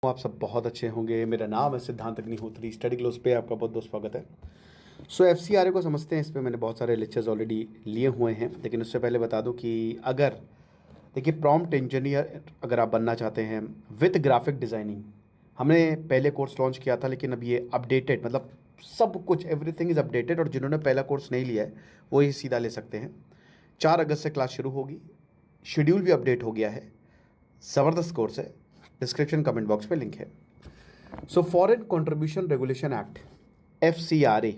आप सब बहुत अच्छे होंगे। मेरा नाम है सिद्धांत अग्निहोत्री। स्टडी ग्लोस पे आपका बहुत बहुत स्वागत है। सो एफसीआरए को समझते हैं। इस पे मैंने बहुत सारे लेक्चर्स ऑलरेडी लिए हुए हैं, लेकिन उससे पहले बता दूं कि अगर देखिए प्रॉम्प्ट इंजीनियर अगर आप बनना चाहते हैं विथ ग्राफिक डिज़ाइनिंग, हमने पहले कोर्स लॉन्च किया था, लेकिन अब ये अपडेटेड, मतलब सब कुछ एवरीथिंग इज़ अपडेटेड। और जिन्होंने पहला कोर्स नहीं लिया है वो ही सीधा ले सकते हैं। 4 अगस्त से क्लास शुरू होगी। शेड्यूल भी अपडेट हो गया है। ज़बरदस्त कोर्स है। डिस्क्रिप्शन कमेंट बॉक्स पे लिंक है। So foreign contribution regulation act, FCRA.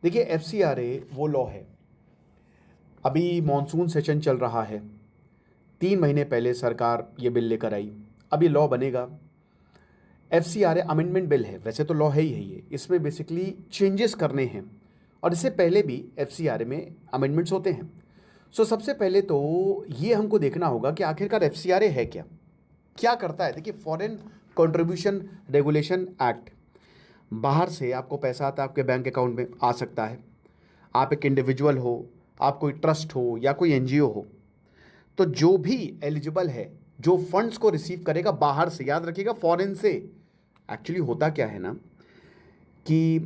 देखिए एफसीआरए वो लॉ है। अभी मॉनसून सेशन चल रहा है। 3 महीने पहले सरकार ये बिल लेकर आई। अब ये लॉ बनेगा। एफसीआरए अमेंडमेंट बिल है, वैसे तो लॉ है ही है ये। इसमें बेसिकली चेंजेस करने हैं, और इससे पहले भी एफसीआरए में अमेंडमेंट्स होते हैं। सो सबसे पहले तो ये हमको देखना होगा कि आखिरकार एफसीआरए है क्या, क्या करता है। देखिए फॉरेन कंट्रीब्यूशन रेगुलेशन एक्ट, बाहर से आपको पैसा आता है, आपके बैंक अकाउंट में आ सकता है। आप एक इंडिविजुअल हो, आप कोई ट्रस्ट हो या कोई एनजीओ हो, तो जो भी एलिजिबल है, जो फंड्स को रिसीव करेगा बाहर से, याद रखिएगा फॉरेन से। एक्चुअली होता क्या है ना कि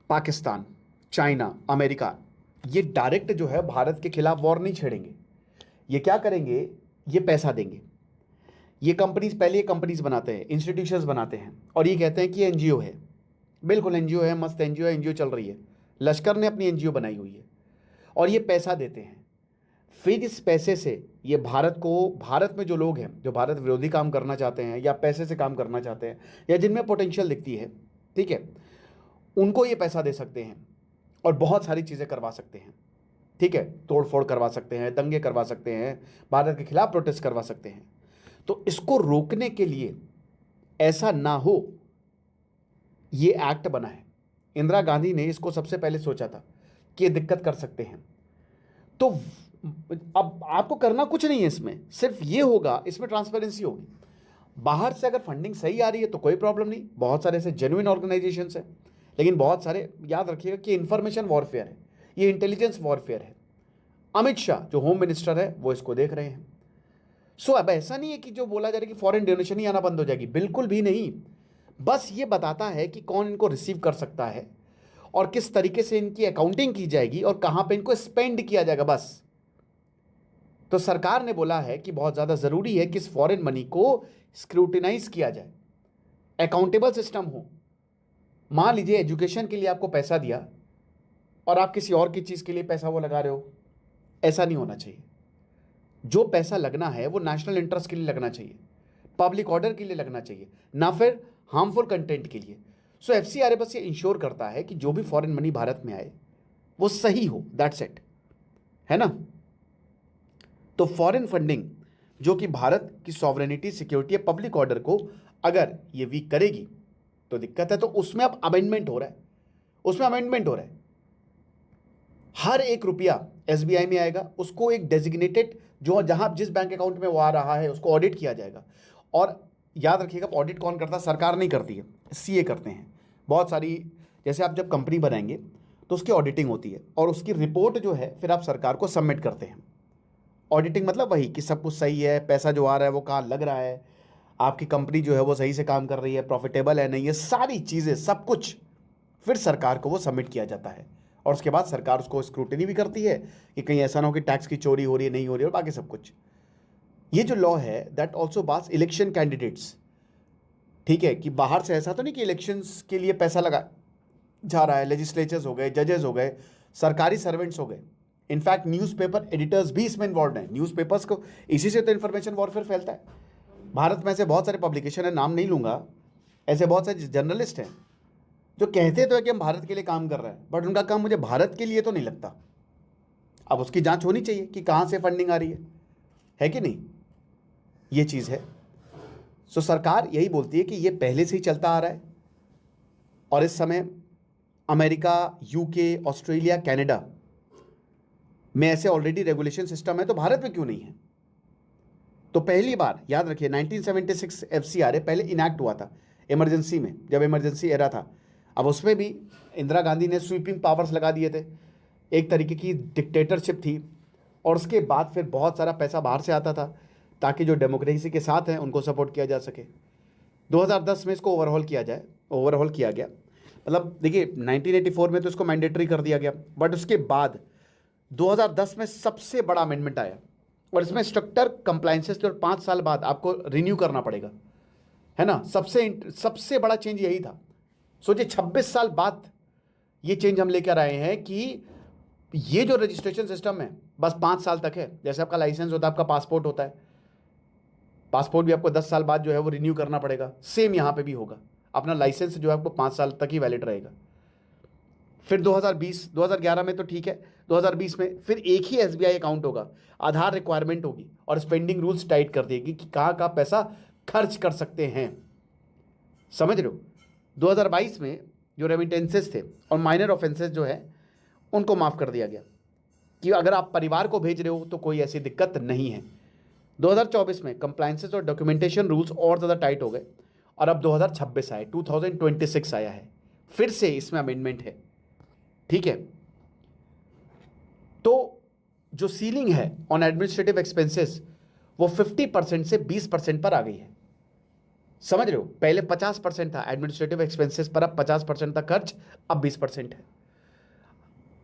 पाकिस्तान, चाइना, अमेरिका, ये डायरेक्ट जो है भारत के खिलाफ वॉर नहीं छेड़ेंगे। ये क्या करेंगे, ये पैसा देंगे। ये कंपनीज, पहले ये कंपनीज बनाते हैं, इंस्टीट्यूशंस बनाते हैं, और ये कहते हैं कि एनजीओ है। बिल्कुल एनजीओ है, मस्त एनजीओ है, एनजीओ चल रही है। लश्कर ने अपनी एनजीओ बनाई हुई है, और ये पैसा देते हैं। फिर इस पैसे से ये भारत को, भारत में जो लोग हैं जो भारत विरोधी काम करना चाहते हैं या पैसे से काम करना चाहते हैं या जिनमें पोटेंशियल दिखती है, ठीक है, उनको ये पैसा दे सकते हैं और बहुत सारी चीज़ें करवा सकते हैं। ठीक है, तोड़ फोड़ करवा सकते हैं, दंगे करवा सकते हैं, भारत के खिलाफ प्रोटेस्ट करवा सकते हैं। तो इसको रोकने के लिए, ऐसा ना हो, ये एक्ट बना है। इंदिरा गांधी ने इसको सबसे पहले सोचा था कि ये दिक्कत कर सकते हैं। तो अब आपको करना कुछ नहीं है इसमें, सिर्फ ये होगा, इसमें ट्रांसपेरेंसी होगी। बाहर से अगर फंडिंग सही आ रही है तो कोई प्रॉब्लम नहीं, बहुत सारे ऐसे जेन्युइन ऑर्गेनाइजेशंस हैं। लेकिन बहुत सारे, याद रखिएगा कि इंफॉर्मेशन वॉरफेयर है, ये इंटेलिजेंस वॉरफेयर है। अमित शाह जो होम मिनिस्टर है वो इसको देख रहे हैं। सो अब ऐसा नहीं है कि जो बोला जा रहा है कि फॉरेन डोनेशन ही आना बंद हो जाएगी, बिल्कुल भी नहीं। बस ये बताता है कि कौन इनको रिसीव कर सकता है और किस तरीके से इनकी अकाउंटिंग की जाएगी और कहां पे इनको स्पेंड किया जाएगा, बस। तो सरकार ने बोला है कि बहुत ज़्यादा ज़रूरी है कि इस फॉरेन मनी को स्क्रूटिनाइज किया जाए, अकाउंटेबल सिस्टम हो। मान लीजिए एजुकेशन के लिए आपको पैसा दिया और आप किसी और की चीज़ के लिए पैसा वो लगा रहे हो, ऐसा नहीं होना चाहिए। जो पैसा लगना है वो नेशनल इंटरेस्ट के लिए लगना चाहिए, पब्लिक ऑर्डर के लिए लगना चाहिए, ना फिर हार्मफुल कंटेंट के लिए। सो एफसीआरए बस ये इंश्योर करता है कि जो भी फॉरेन मनी भारत में आए वो सही हो, दैट्स इट, है ना। तो फॉरेन फंडिंग जो कि भारत की सॉवरेनिटी, सिक्योरिटी या पब्लिक ऑर्डर को अगर ये वीक करेगी तो दिक्कत है। तो उसमें अब अमेंडमेंट हो रहा है, उसमें अमेंडमेंट हो रहा है। हर 1 रुपया एसबीआई में आएगा, उसको एक डेजिग्नेटेड, जो जहां जिस बैंक अकाउंट में वो आ रहा है उसको ऑडिट किया जाएगा। और याद रखिएगा ऑडिट कौन करता है, सरकार नहीं करती है, सीए करते हैं। बहुत सारी, जैसे आप जब कंपनी बनाएंगे तो उसकी ऑडिटिंग होती है और उसकी रिपोर्ट जो है फिर आप सरकार को सबमिट करते हैं। ऑडिटिंग मतलब वही कि सब कुछ सही है, पैसा जो आ रहा है वो कहाँ लग रहा है, आपकी कंपनी जो है वो सही से काम कर रही है, प्रॉफिटेबल है नहीं, ये सारी चीज़ें, सब कुछ फिर सरकार को वो सबमिट किया जाता है। और उसके बाद सरकार उसको स्क्रूटिनी भी करती है कि कहीं ऐसा ना हो कि टैक्स की चोरी हो रही है, नहीं हो रही है, और बाकी सब कुछ। ये जो लॉ है दैट ऑल्सो बास इलेक्शन कैंडिडेट्स, ठीक है, कि बाहर से ऐसा तो नहीं कि इलेक्शंस के लिए पैसा लगा जा रहा है। लेजिस्लेचर्स हो गए, जजेस हो गए, सरकारी सर्वेंट्स हो गए, इनफैक्ट न्यूज़पेपर एडिटर्स भी इसमें इन्वॉल्व हैं। न्यूज़पेपर्स को, इसी से तो इन्फॉर्मेशन वॉरफेयर फैलता है। भारत में ऐसे बहुत सारे पब्लिकेशन है, नाम नहीं लूंगा, ऐसे बहुत सारे जर्नलिस्ट हैं जो कहते तो है कि हम भारत के लिए काम कर रहे हैं, बट उनका काम मुझे भारत के लिए तो नहीं लगता। अब उसकी जांच होनी चाहिए कि कहाँ से फंडिंग आ रही है कि नहीं, ये चीज़ है। सो सरकार यही बोलती है कि ये पहले से ही चलता आ रहा है, और इस समय अमेरिका, यूके, ऑस्ट्रेलिया, कनाडा में ऐसे ऑलरेडी रेगुलेशन सिस्टम है, तो भारत में क्यों नहीं है। तो पहली बार याद रखिए 1976 एफसीआरए पहले इनैक्ट हुआ था इमरजेंसी में, जब इमरजेंसी एरा था। अब उसमें भी इंदिरा गांधी ने स्वीपिंग पावर्स लगा दिए थे, एक तरीके की डिक्टेटरशिप थी। और उसके बाद फिर बहुत सारा पैसा बाहर से आता था ताकि जो डेमोक्रेसी के साथ हैं उनको सपोर्ट किया जा सके। 2010 में इसको ओवरहॉल किया गया। मतलब देखिए 1984 में तो इसको मैंडेटरी कर दिया गया, बट उसके बाद 2010 में सबसे बड़ा अमेंडमेंट आया और इसमें स्ट्रक्चर कंप्लायंसेस थे और 5 साल बाद आपको रिन्यू करना पड़ेगा, है ना। सबसे बड़ा चेंज यही था। सोचिए 26 साल बाद ये चेंज हम लेकर आए हैं कि ये जो रजिस्ट्रेशन सिस्टम है बस 5 साल तक है। जैसे आपका लाइसेंस होता है, आपका पासपोर्ट होता है, पासपोर्ट भी आपको 10 साल बाद जो है वो रिन्यू करना पड़ेगा। सेम यहाँ पे भी होगा, अपना लाइसेंस जो है आपको 5 साल तक ही वैलिड रहेगा। फिर 2011 में तो ठीक है, 2020 में फिर एक ही एसबीआई अकाउंट होगा, आधार रिक्वायरमेंट होगी और स्पेंडिंग रूल्स टाइट कर देगी कि कहाँ कहाँ पैसा खर्च कर सकते हैं। समझ रहे हो। 2022 में जो रेमिटेंसेस थे और माइनर ऑफेंसेस जो है उनको माफ़ कर दिया गया कि अगर आप परिवार को भेज रहे हो तो कोई ऐसी दिक्कत नहीं है। 2024 में कंप्लायंसेस और डॉक्यूमेंटेशन रूल्स और ज़्यादा टाइट हो गए और अब 2026 आए, 2026 आया है, फिर से इसमें अमेंडमेंट है, ठीक है। तो जो सीलिंग है ऑन एडमिनिस्ट्रेटिव एक्सपेंसेस वो 50% से 20% पर आ गई है। समझ रहे हो, पहले 50% था एडमिनिस्ट्रेटिव एक्सपेंसेस पर, अब 50% था खर्च, अब 20% है।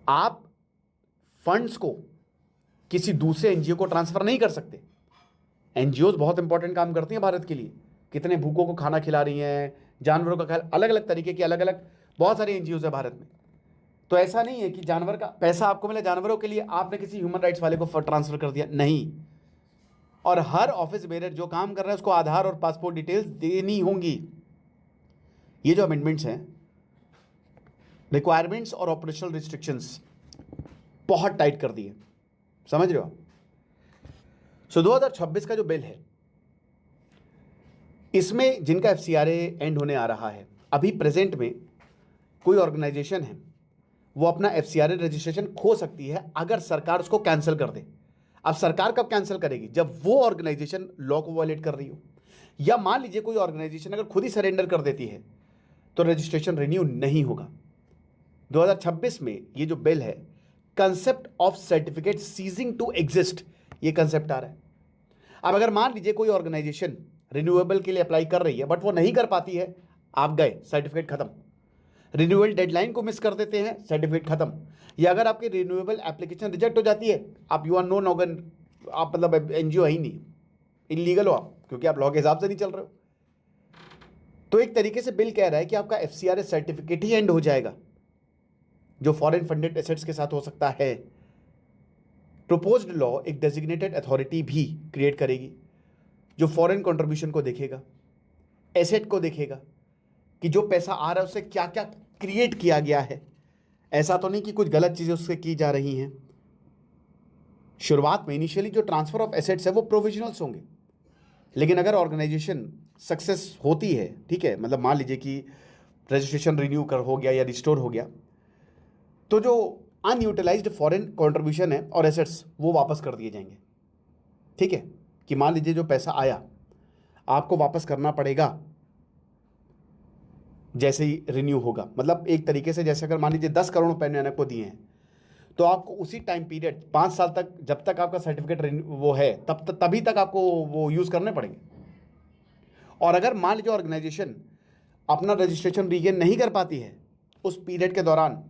आप फंड्स को किसी दूसरे एनजीओ को ट्रांसफर नहीं कर सकते। एनजीओज बहुत इंपॉर्टेंट काम करती हैं भारत के लिए, कितने भूखों को खाना खिला रही हैं, जानवरों का ख्याल, अलग अलग तरीके की अलग अलग बहुत सारी एनजीओज है भारत में। तो ऐसा नहीं है कि जानवर का पैसा आपको मिले जानवरों के लिए, आपने किसी ह्यूमन राइट्स वाले को ट्रांसफर कर दिया, नहीं। और हर ऑफिस बेरर जो काम कर रहा है उसको आधार और पासपोर्ट डिटेल्स देनी होंगी। ये जो अमेंडमेंट्स हैं, रिक्वायरमेंट्स और ऑपरेशनल रिस्ट्रिक्शंस बहुत टाइट कर दिए, समझ रहे हो। सो 2026 का जो बिल है इसमें जिनका एफसीआरए एंड होने आ रहा है, अभी प्रेजेंट में कोई ऑर्गेनाइजेशन है वो अपना एफसीआरए रजिस्ट्रेशन खो सकती है अगर सरकार उसको कैंसिल कर दे। अब सरकार कब कैंसिल करेगी, जब वो ऑर्गेनाइजेशन लॉ को वायलेट कर रही हो, या मान लीजिए कोई ऑर्गेनाइजेशन अगर खुद ही सरेंडर कर देती है तो रजिस्ट्रेशन रिन्यू नहीं होगा। 2026 में ये जो बिल है, concept of certificate ceasing to exist, ये कंसेप्ट आ रहा है। अब अगर मान लीजिए कोई ऑर्गेनाइजेशन रिन्यूएबल के लिए अप्लाई कर रही है बट वो नहीं कर पाती है, आप गए, सर्टिफिकेट खत्म। रिन्यूअल डेडलाइन को मिस कर देते हैं, सर्टिफिकेट खत्म। या अगर आपकी रिन्यूएबल एप्लीकेशन रिजेक्ट हो जाती है, आप यू आर नो ऑर्गन, आप मतलब एनजीओ है ही नहीं, इलीगल हो आप, क्योंकि आप लॉ के हिसाब से नहीं चल रहे हो। तो एक तरीके से बिल कह रहा है कि आपका एफसीआरए सर्टिफिकेट ही एंड हो जाएगा, जो फॉरेन फंडेड एसेट्स के साथ हो सकता है। प्रोपोज्ड लॉ एक डेजिग्नेटेड अथॉरिटी भी क्रिएट करेगी जो फॉरेन कंट्रीब्यूशन को देखेगा, एसेट को देखेगा कि जो पैसा आ रहा है उससे क्या क्या क्रिएट किया गया है। ऐसा तो नहीं कि कुछ गलत चीज़ें उससे की जा रही हैं। शुरुआत में इनिशियली जो ट्रांसफर ऑफ एसेट्स है वो प्रोविजनल्स होंगे, लेकिन अगर ऑर्गेनाइजेशन सक्सेस होती है, ठीक है, मतलब मान लीजिए कि रजिस्ट्रेशन रिन्यू कर हो गया या रिस्टोर हो गया, तो जो अनयूटिलाइज्ड फॉरेन कंट्रीब्यूशन है और एसेट्स वो वापस कर दिए जाएंगे। ठीक है, कि मान लीजिए जो पैसा आया आपको वापस करना पड़ेगा जैसे ही रिन्यू होगा। मतलब एक तरीके से जैसे अगर मान लीजिए 10 करोड़ रुपए ने को दिए हैं तो आपको उसी टाइम पीरियड 5 साल तक, जब तक आपका सर्टिफिकेट वो है तभी तक आपको वो यूज़ करने पड़ेंगे। और अगर मान लीजिए ऑर्गेनाइजेशन अपना रजिस्ट्रेशन रीगेन नहीं कर पाती है उस पीरियड के दौरान,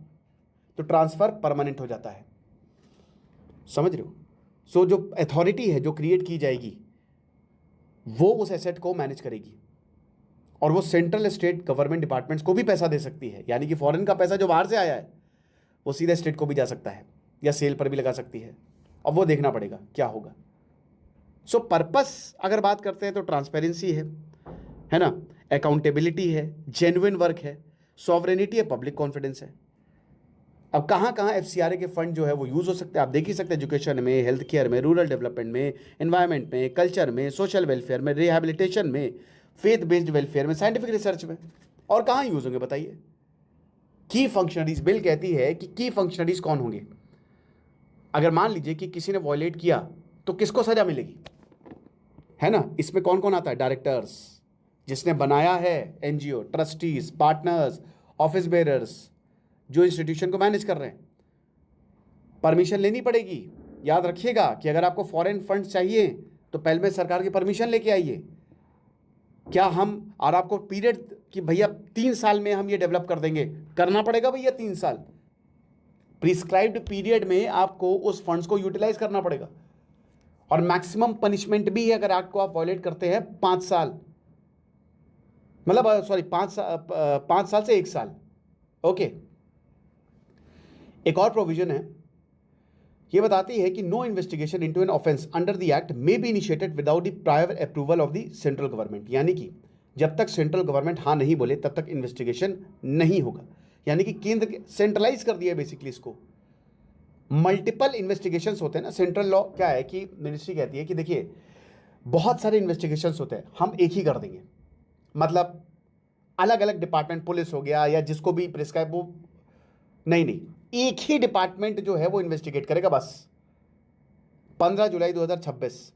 तो ट्रांसफ़र परमानेंट हो जाता है। समझ रहे हो। सो जो अथॉरिटी है जो क्रिएट की जाएगी वो उस एसेट को मैनेज करेगी और वो सेंट्रल स्टेट गवर्नमेंट डिपार्टमेंट्स को भी पैसा दे सकती है। यानी कि फॉरेन का पैसा जो बाहर से आया है वो सीधे स्टेट को भी जा सकता है या सेल पर भी लगा सकती है। अब वो देखना पड़ेगा क्या होगा। सो पर्पस अगर बात करते हैं तो ट्रांसपेरेंसी है ना, अकाउंटेबिलिटी है, जेन्युइन वर्क है, सॉवरेनिटी है, पब्लिक कॉन्फिडेंस है। अब कहाँ कहाँ एफसीआरए के फंड जो है वो यूज़ हो सकते हैं, आप देख ही सकते हैं। एजुकेशन में, हेल्थ केयर में, रूरल डेवलपमेंट में, एनवायरनमेंट में, कल्चर में, सोशल वेलफेयर में, रिहैबिलिटेशन में, फेथ बेस्ड वेलफेयर में, साइंटिफिक रिसर्च में। और कहाँ यूज़ होंगे बताइए। की फंक्शनरीज, बिल कहती है कि की फंक्शनरीज कौन होंगे। अगर मान लीजिए कि किसी ने वॉयलेट किया तो किसको सजा मिलेगी, है ना। इसमें कौन कौन आता है, डायरेक्टर्स, जिसने बनाया है NGO, trustees, partners, office bearers, जो इंस्टीट्यूशन को मैनेज कर रहे हैं। परमिशन लेनी पड़ेगी। याद रखिएगा कि अगर आपको फॉरेन फंड्स चाहिए तो पहले में सरकार की परमिशन लेके आइए। क्या हम, और आपको पीरियड कि भैया 3 साल में हम ये डेवलप कर देंगे, करना पड़ेगा भैया 3 साल। प्रिस्क्राइब्ड पीरियड में आपको उस फंड्स को यूटिलाइज करना पड़ेगा। और मैक्सिमम पनिशमेंट भी है अगर एक्ट को आप वायलेट करते हैं 5 साल, मतलब सॉरी 5 साल से 1 साल। ओके। एक और प्रोविजन है, ये बताती है कि no investigation into an offence under the act may be initiated without the prior approval of the central government. यानी कि जब तक सेंट्रल गवर्नमेंट हाँ नहीं बोले तब तक इन्वेस्टिगेशन नहीं होगा। यानी कि केंद्र सेंट्रलाइज कर दिया बेसिकली इसको। मल्टीपल इन्वेस्टिगेशंस होते हैं ना, सेंट्रल लॉ क्या है कि मिनिस्ट्री कहती है कि देखिए बहुत सारे इन्वेस्टिगेशंस होते हैं, हम एक ही कर देंगे। मतलब अलग अलग डिपार्टमेंट, पुलिस हो गया या जिसको भी प्रिस्क्राइब, वो नहीं, एक ही डिपार्टमेंट जो है वो इन्वेस्टिगेट करेगा बस। 15 जुलाई 2026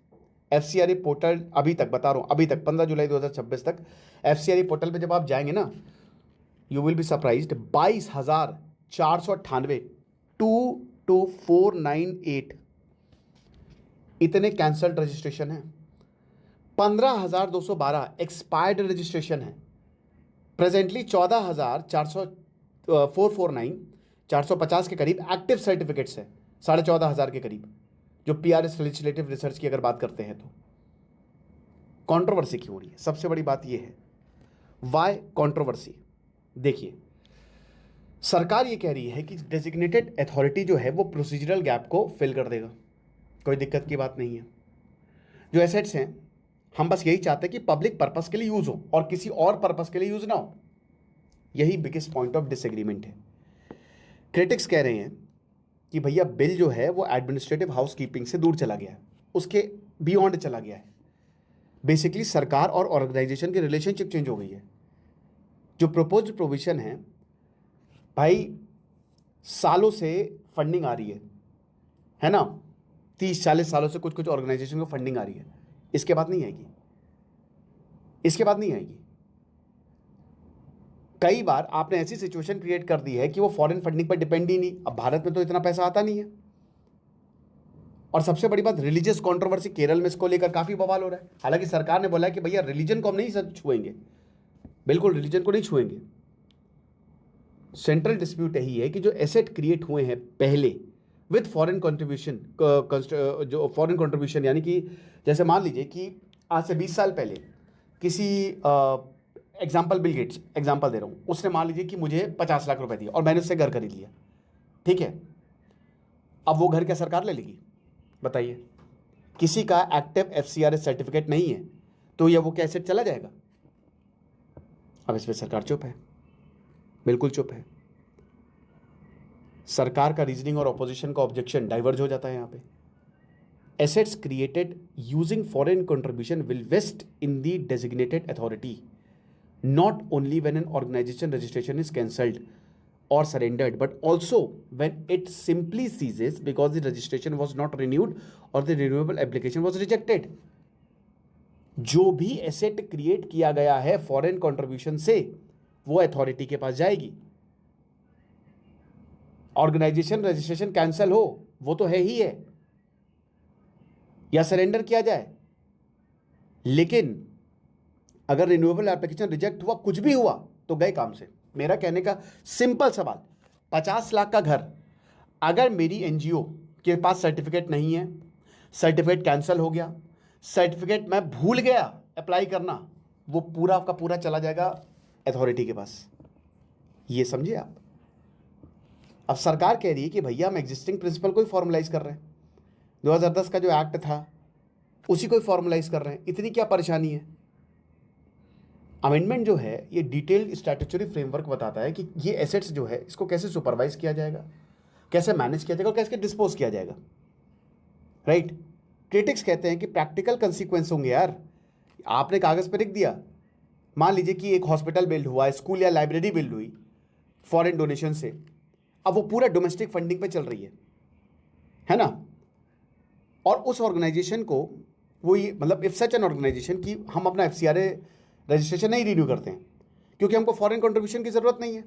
एफसीआरए पोर्टल, अभी तक बता रहा हूं, अभी तक 15 जुलाई 2026 तक एफसीआरए पोर्टल पे जब आप जाएंगे ना, यू विल बी सरप्राइज्ड, 22,498 22498 इतने कैंसल्ड रजिस्ट्रेशन है। 15,212 एक्सपायर्ड रजिस्ट्रेशन है। प्रेजेंटली 450 के करीब एक्टिव सर्टिफिकेट्स है, 14,500 के करीब, जो पीआरएस लेजिस्लेटिव रिसर्च की अगर बात करते हैं तो। कंट्रोवर्सी क्यों हो रही है? सबसे बड़ी बात यह है, वाई कंट्रोवर्सी। देखिए, सरकार ये कह रही है कि डेजिग्नेटेड अथॉरिटी जो है वो प्रोसीजरल गैप को फिल कर देगा, कोई दिक्कत की बात नहीं है। जो एसेट्स हैं, हम बस यही चाहते हैं कि पब्लिक पर्पस के लिए यूज हो और किसी और पर्पस के लिए यूज ना हो। यही बिगेस्ट पॉइंट ऑफ डिसएग्रीमेंट है। क्रिटिक्स कह रहे हैं कि भैया बिल जो है वो एडमिनिस्ट्रेटिव हाउसकीपिंग से दूर चला गया है, उसके बियॉन्ड चला गया है। बेसिकली सरकार और ऑर्गेनाइजेशन की रिलेशनशिप चेंज हो गई है। जो प्रोपोज्ड प्रोविजन है भाई, सालों से फंडिंग आ रही है ना, 30-40 सालों से कुछ कुछ ऑर्गेनाइजेशन को फंडिंग आ रही है, इसके बाद नहीं आएगी, इसके बाद नहीं आएगी। कई बार आपने ऐसी सिचुएशन क्रिएट कर दी है कि वो फॉरेन फंडिंग पर डिपेंड ही नहीं। अब भारत में तो इतना पैसा आता नहीं है। और सबसे बड़ी बात, रिलीजियस कंट्रोवर्सी, केरल में इसको लेकर काफी बवाल हो रहा है। हालांकि सरकार ने बोला है कि भैया रिलीजन को हम नहीं छुएंगे, बिल्कुल रिलीजन को नहीं छुएंगे। सेंट्रल डिस्प्यूट यही है कि जो एसेट क्रिएट हुए हैं पहले विथ फॉरेन कंट्रीब्यूशन, जो फॉरेन कंट्रीब्यूशन, यानी कि जैसे मान लीजिए कि आज से 20 साल पहले किसी एग्जाम्पल, बिल गेट्स एग्जाम्पल दे रहा हूँ, उसने मान लीजिए कि मुझे 50 लाख रुपए दिए और मैंने उससे घर खरीद लिया, ठीक है। अब वो घर क्या सरकार ले लेगी? बताइए। किसी का एक्टिव एफसीआरएस सर्टिफिकेट नहीं है तो ये वो क्या एसेट चला जाएगा? अब इस पर सरकार चुप है, बिल्कुल चुप है। सरकार का रीजनिंग और ऑपोजिशन का ऑब्जेक्शन डाइवर्ज हो जाता है यहाँ पे। Assets created using foreign contribution will vest in the designated authority not only when an organization registration is cancelled or surrendered, but also when it simply ceases because the registration was not renewed or the renewable application was rejected. जो भी asset create किया गया है foreign contribution से, वो authority के पास जाएगी। Organisation registration cancel हो, वो तो है ही है, या सरेंडर किया जाए, लेकिन अगर रिन्यूएबल एप्लीकेशन रिजेक्ट हुआ, कुछ भी हुआ, तो गए काम से। मेरा कहने का सिंपल सवाल, 50 लाख का घर, अगर मेरी एनजीओ के पास सर्टिफिकेट नहीं है, सर्टिफिकेट कैंसिल हो गया, सर्टिफिकेट मैं भूल गया अप्लाई करना, वो पूरा का पूरा चला जाएगा अथॉरिटी के पास। ये समझिए आप। अब सरकार कह रही है कि भैया हम एग्जिस्टिंग प्रिंसिपल को ही फॉर्मुलाइज कर रहे हैं, 2010 का जो एक्ट था उसी को ही फॉर्मुलाइज कर रहे हैं, इतनी क्या परेशानी है? अमेंडमेंट जो है ये डिटेल्ड स्टैट्यूटरी फ्रेमवर्क बताता है कि ये एसेट्स जो है इसको कैसे सुपरवाइज किया जाएगा, कैसे मैनेज किया जाएगा और कैसे डिस्पोज किया जाएगा, राइट। क्रिटिक्स कहते हैं कि प्रैक्टिकल कंसीक्वेंस होंगे यार। आपने कागज़ पर लिख दिया, मान लीजिए कि एक हॉस्पिटल बिल्ड हुआ, स्कूल या लाइब्रेरी बिल्ड हुई फॉरेन डोनेशन से, अब वो पूरा डोमेस्टिक फंडिंग पे चल रही है ना। और उस ऑर्गेनाइजेशन को वो ये, मतलब इफ सच एन ऑर्गेनाइजेशन की हम अपना एफसीआरए रजिस्ट्रेशन नहीं रिन्यू करते हैं क्योंकि हमको फॉरेन कंट्रीब्यूशन की जरूरत नहीं है,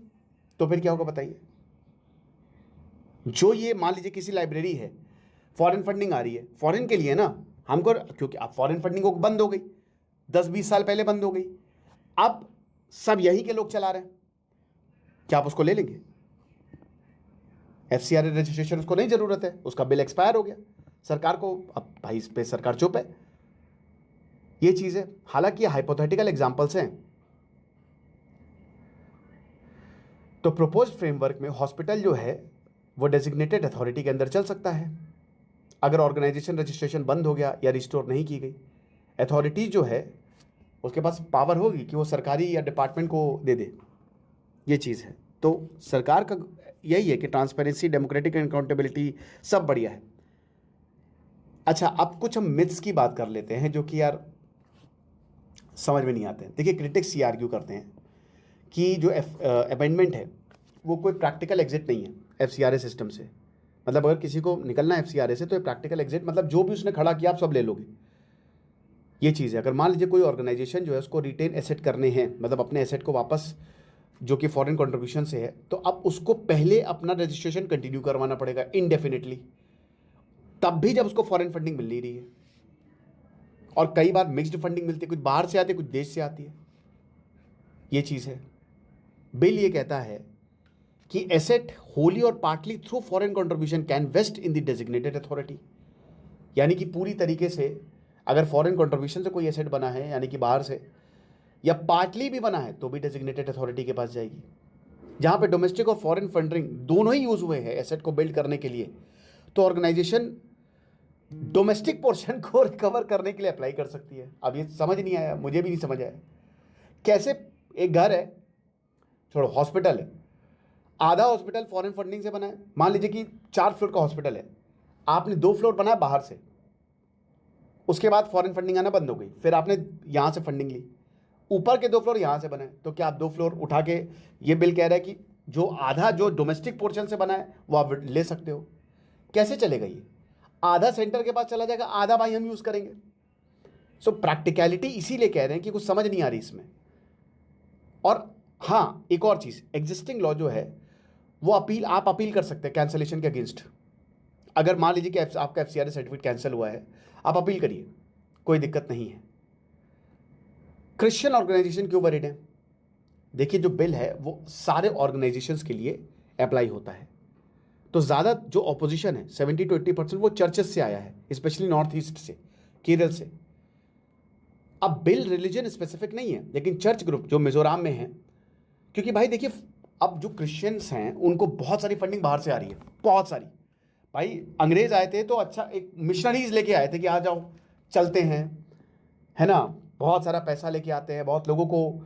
तो फिर क्या होगा बताइए? जो ये मान लीजिए किसी लाइब्रेरी है, फॉरेन फंडिंग आ रही है, फॉरेन के लिए ना हमको, क्योंकि अब फॉरेन फंडिंग बंद हो गई, 10-20 साल पहले बंद हो गई, अब सब यही के लोग चला रहे हैं, क्या आप उसको ले लेंगे? एफसीआरए रजिस्ट्रेशन उसको नहीं जरूरत है, उसका बिल एक्सपायर हो गया, सरकार को अब भाई इस पे सरकार चुप है। ये चीज है, हालांकि हाइपोथेटिकल एग्जांपल्स हैं। तो प्रोपोज्ड फ्रेमवर्क में हॉस्पिटल जो है वो डेजिग्नेटेड अथॉरिटी के अंदर चल सकता है। अगर ऑर्गेनाइजेशन रजिस्ट्रेशन बंद हो गया या रिस्टोर नहीं की गई, अथॉरिटी जो है उसके पास पावर होगी कि वो सरकारी या डिपार्टमेंट को दे दे। ये चीज़ है। तो सरकार का यही है कि ट्रांसपेरेंसी, डेमोक्रेटिक एंड अकाउंटेबिलिटी सब बढ़िया है। अच्छा, अब कुछ हम मिथ्स की बात कर लेते हैं जो कि यार समझ में नहीं आते हैं। देखिए, क्रिटिक्स ये आर्ग्यू करते हैं कि जो अमेंडमेंट है वो कोई प्रैक्टिकल एग्जिट नहीं है एफसीआरए सिस्टम से। मतलब अगर किसी को निकलना है एफसीआरए से तो ये प्रैक्टिकल एग्जिट मतलब जो भी उसने खड़ा किया आप सब ले लोगे, ये चीज़ है। अगर मान लीजिए कोई ऑर्गेनाइजेशन जो है उसको रिटेन एसेट करने हैं, मतलब अपने एसेट को वापस जो कि फॉरेन कंट्रीब्यूशन से है, तो अब उसको पहले अपना रजिस्ट्रेशन कंटिन्यू करवाना पड़ेगा इनडेफिनेटली, तब भी जब उसको फॉरेन फंडिंग मिल नहीं रही है। और कई बार मिक्स्ड फंडिंग मिलती है, कुछ बाहर से आती है, कुछ देश से आती है। ये चीज़ है। बिल ये कहता है कि एसेट होली और partly through foreign contribution can vest in the designated authority, यानी कि पूरी तरीके से अगर फॉरेन कंट्रीब्यूशन से कोई एसेट बना है, यानी कि बाहर से, या पार्टली भी बना है, तो भी डेजिग्नेटेड अथॉरिटी के पास जाएगी। जहां पे डोमेस्टिक और फॉरेन फंडिंग दोनों ही यूज हुए हैं एसेट को बिल्ड करने के लिए, तो ऑर्गेनाइजेशन डोमेस्टिक पोर्शन को रिकवर करने के लिए अप्लाई कर सकती है। अब ये समझ नहीं आया, मुझे भी नहीं समझ आया कैसे। एक घर है, छोड़ो, हॉस्पिटल है, आधा हॉस्पिटल फॉरेन फंडिंग से बना है। मान लीजिए कि 4 फ्लोर का हॉस्पिटल है, आपने 2 फ्लोर बनाया बाहर से, उसके बाद फॉरेन फंडिंग आना बंद हो गई, फिर आपने यहां से फंडिंग ली, ऊपर के 2 फ्लोर यहां से बनाए, तो क्या आप 2 फ्लोर उठा के, ये बिल कह रहा है कि जो आधा जो डोमेस्टिक पोर्शन से बना है वो आप ले सकते हो। कैसे चलेगा ये? आधा सेंटर के पास चला जाएगा, आधा भाई हम यूज करेंगे। सो प्रैक्टिकलिटी इसीलिए कह रहे हैं कि कुछ समझ नहीं आ रही इसमें। और हाँ, एक और चीज, एग्जिस्टिंग लॉ जो है वो आप अपील कर सकते हैं कैंसलेशन के अगेंस्ट। अगर मान लीजिए कि आपका एफसीआरए सर्टिफिकेट कैंसिल हुआ है, आप अपील करिए, कोई दिक्कत नहीं है। क्रिश्चियन ऑर्गेनाइजेशन क्यों वरीड है? देखिए, जो बिल है वो सारे ऑर्गेनाइजेशंस के लिए अप्लाई होता है। तो ज़्यादा जो ऑपोजिशन है 70 to 80% वो चर्चेस से आया है, स्पेशली नॉर्थ ईस्ट से, केरल से। अब बिल रिलीजन स्पेसिफिक नहीं है, लेकिन चर्च ग्रुप जो मिजोरम में है, क्योंकि भाई देखिए, अब जो क्रिश्चियंस हैं उनको बहुत सारी फंडिंग बाहर से आ रही है, बहुत सारी। भाई अंग्रेज आए थे तो अच्छा एक मिशनरीज लेके आए थे कि आ जाओ चलते हैं, है ना, बहुत सारा पैसा लेके आते हैं, बहुत लोगों को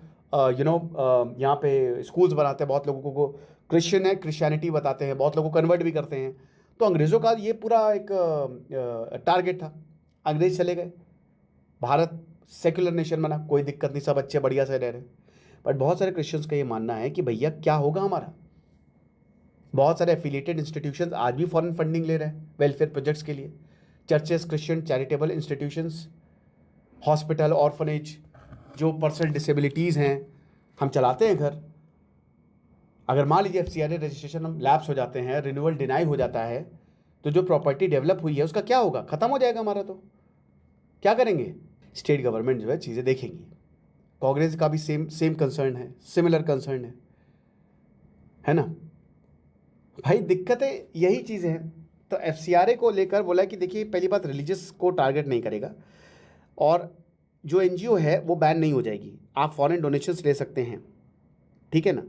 यहाँ पे स्कूल्स बनाते हैं, बहुत लोगों को क्रिश्चियन है क्रिश्चियनिटी बताते हैं, बहुत लोगों को कन्वर्ट भी करते हैं। तो अंग्रेज़ों का ये पूरा एक टारगेट था। अंग्रेज चले गए, भारत सेक्युलर नेशन बना, कोई दिक्कत नहीं, सब अच्छे बढ़िया से रह रहे। बट बहुत सारे क्रिश्चियंस का ये मानना है कि भैया क्या होगा हमारा। बहुत सारे एफिलिएटेड इंस्टीट्यूशंस आज भी फॉरेन फंडिंग ले रहे हैं वेलफेयर प्रोजेक्ट्स के लिए। Churches, Christian charitable institutions, hospital, orphanage, जो पर्सनल डिसेबिलिटीज़ हैं, हम चलाते हैं घर। अगर मान लीजिए एफसीआरए रजिस्ट्रेशन हम लैप्स हो जाते हैं, रिन्यूअल डिनाई हो जाता है, तो जो प्रॉपर्टी डेवलप हुई है उसका क्या होगा? ख़त्म हो जाएगा हमारा। तो क्या करेंगे? स्टेट गवर्नमेंट जो है चीज़ें देखेंगी। कांग्रेस का भी सेम कंसर्न है, सिमिलर कंसर्न है ना भाई। दिक्कतें यही चीज़ें हैं। तो एफसीआरए को लेकर बोला कि देखिए, पहली बात रिलीजियस को टारगेट नहीं करेगा, और जो एनजीओ है वो बैन नहीं हो जाएगी। आप फॉरेन डोनेशंस ले सकते हैं, ठीक है ना,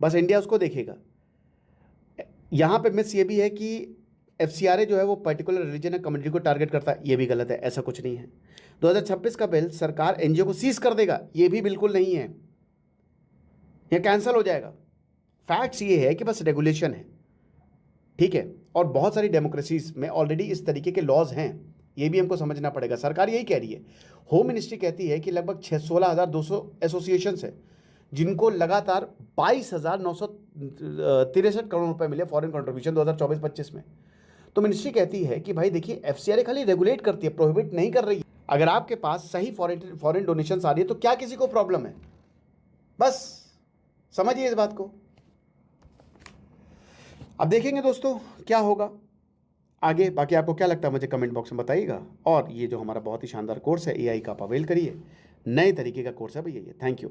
बस इंडिया उसको देखेगा। यहाँ पे मिस ये भी है कि एफसीआरए जो है वो पर्टिकुलर रिलीजन या कम्युनिटी को टारगेट करता है, ये भी गलत है, ऐसा कुछ नहीं है। 2026 का बिल सरकार एनजीओ को सीज कर देगा, ये भी बिल्कुल नहीं है, ये कैंसिल हो जाएगा। फैक्ट्स ये है कि बस रेगुलेशन है, ठीक है। और बहुत सारी डेमोक्रेसीज में ऑलरेडी इस तरीके के लॉज हैं, ये भी हमको समझना पड़ेगा। सरकार यही कह रही है, होम मिनिस्ट्री कहती है कि लगभग 16,200 एसोसिएशंस है जिनको लगातार 22,963 करोड़ रुपए मिले फॉरेन कंट्रीब्यूशन 2024-25 में। तो मिनिस्ट्री कहती है कि भाई देखिए, एफसीआरए खाली रेगुलेट करती है, प्रोहिबिट नहीं कर रही है। अगर आपके पास सही फॉरेन डोनेशंस आ रही है तो क्या किसी को प्रॉब्लम है? बस समझिए इस बात को। अब देखेंगे दोस्तों क्या होगा आगे। बाकी आपको क्या लगता है मुझे कमेंट बॉक्स में बताइएगा। और ये जो हमारा बहुत ही शानदार कोर्स है एआई का, आप अवेल करिए। नए तरीके का कोर्स है भैया ये। Thank you.